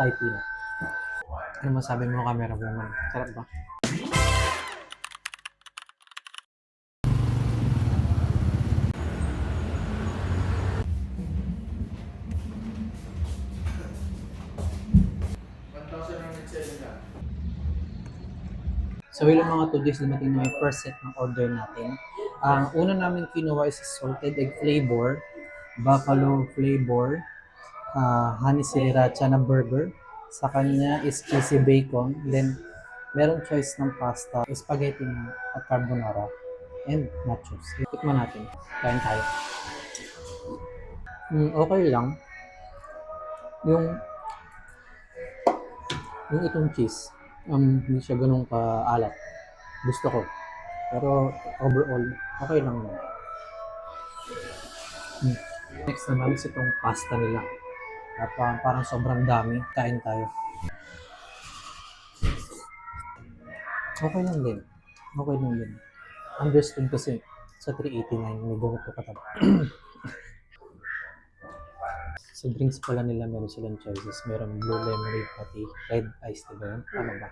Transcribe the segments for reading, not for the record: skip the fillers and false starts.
Thai peanut. Ano masabi mo, camera woman? Sarap ba? So ilang mga 2 days dumating na yung first set ng order natin. Ang una namin kinuha is salted egg flavor, buffalo flavor, honey sriracha na burger. Sa kanya is cheesy bacon. Then, merong choice ng pasta, spaghetti na at carbonara, and nachos. Tikman natin. Kain tayo. Okay lang. Yung, yung itong cheese, hindi siya ganun kaalat. Gusto ko. Pero overall, okay lang yun. Next naman is itong pasta nila. Parang sobrang dami. Kain tayo. Okay lang din. Okay lang din. Understood kasi sa 389 may ganito kataba. Sa drinks pala nila meron silang choices. Meron blue lemonade pati red iced tea ba yun? Tama ba?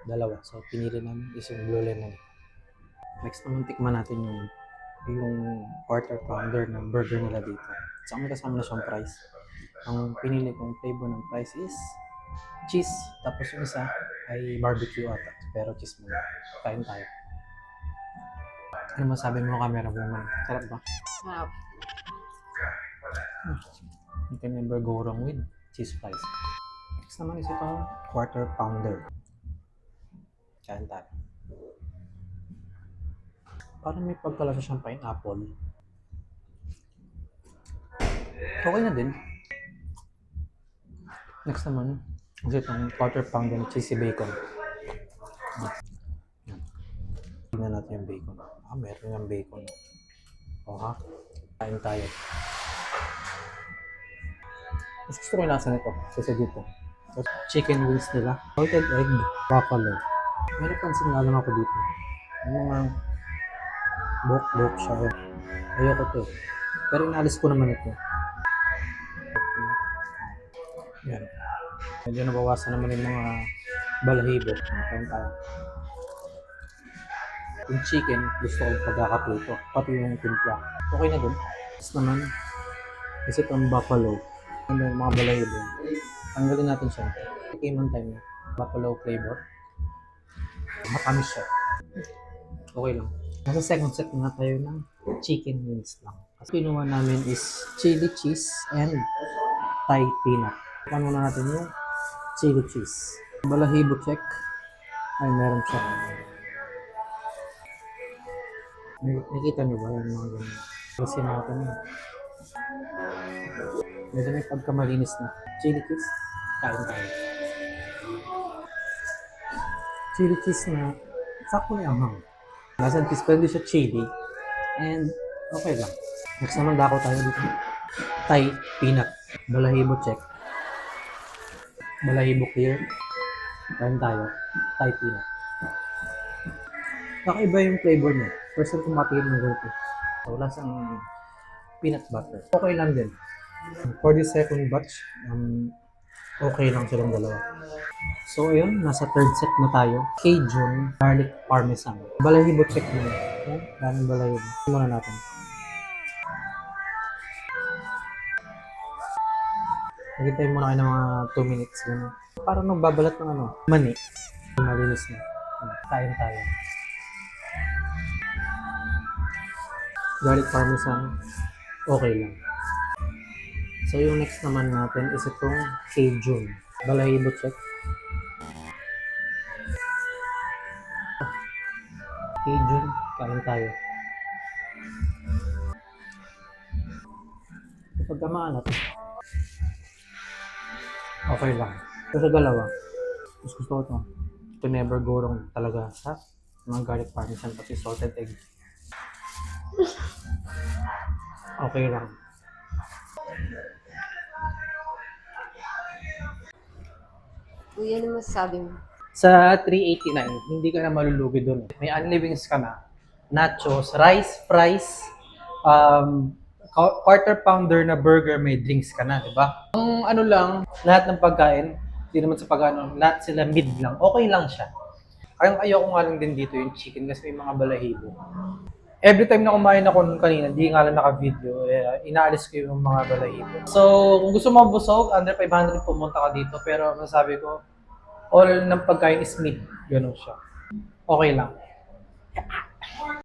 Dalawa. So pinili namin is yung blue lemonade. Next naman tikman natin yung quarter pounder ng burger nila dito. So may kasama na siyang price. Ang pinili kong flavor ng price is cheese. Tapos yung isa ay barbecue ata. Pero cheese muna. Kain tayo. Ano masabi mo, camera woman? Sarap ba? Sarap. You can never go wrong with cheese fries. Next naman is itong quarter pounder. Kain tayo. Parang may pagkalasa siyang pineapple. Okay na din. Next naman is itong quarter pounder na cheesy bacon. Tingnan natin yung bacon. Meron yung bacon. Ha? Kain tayo. Mas gusto ko yung lasa nito kasi dito. So, chicken wings nila. Salted egg, buffalo. May napansin nga lang ako dito. Yung mga buhok-buhok siya. Ayoko to. Pero inalis ko naman ito. Yan. Medyo nabawasan naman yung mga balahibo. Kain tayo. Yung chicken, gusto ko pagkakaplito. Pati yung timpla. Okay na din. Tapos naman, is itong buffalo. Yung mga balahibo. Tanggalin natin siya. Tikiman tayo ng buffalo flavor. Matamis siya. Okay lang. Nasa second set na tayo ng chicken wings lang. Kasi pinuha namin is chili cheese and Thai peanut. Paano na natin yung chili cheese. Balahibo check. Ay, meron siya. Nakikita nyo ba yung mga ganyan? Kasi natin yun. Medyo may pagkamalinis na. Chili cheese. Kain tayo. Chili cheese na sakto na anghang. Nasa cheese pero hindi siya chili. And okay lang. Next naman dako tayo dito. Thai peanut. Balahibo check. Balahibo clear. Kain tayo. Thai peanut. Kakaiba yung flavor niya. First time kumatiin ng ganito. So wala siyang peanut butter. Okay lang din. For the second batch, okay lang silang dalawa. So ayun, nasa third set na tayo. Cajun garlic parmesan. Balahibo check muna. Okay? Daming balahibo. Muna natin. Nagintay muna kayo ng mga 2 minutes. Yun. Parang nagbabalat ng mani. Malinis na. Kain tayo. Garlic parmesan, okay lang. So yung next naman natin is itong Cajun. Balahibo check. Cajun, kain tayo. Kapag maalat, okay lang. So sa dalawa, mas gusto ko ito. Ito never go wrong talaga sa mga garlic parmesan pati salted egg. Okay lang. Kuya, ano masasabi mo? Sa 389, hindi ka na malulugi doon. May only wings ka na. Nachos, rice, fries, quarter pounder na burger, may drinks ka na, di ba? Ang ano lang, lahat ng pagkain, Hindi naman sa pag-ano, lahat sila mid lang. Okay lang siya. Ayoko nga lang din dito yung chicken kasi may mga balahibo. Every time na kumain ako nun kanina, hindi nga lang naka-video, inaalis ko yung mga balahibo. So, kung gusto mo busog, under 500 pumunta ka dito. Pero masabi ko, all ng pagkain is mid. Ganun siya. Okay lang.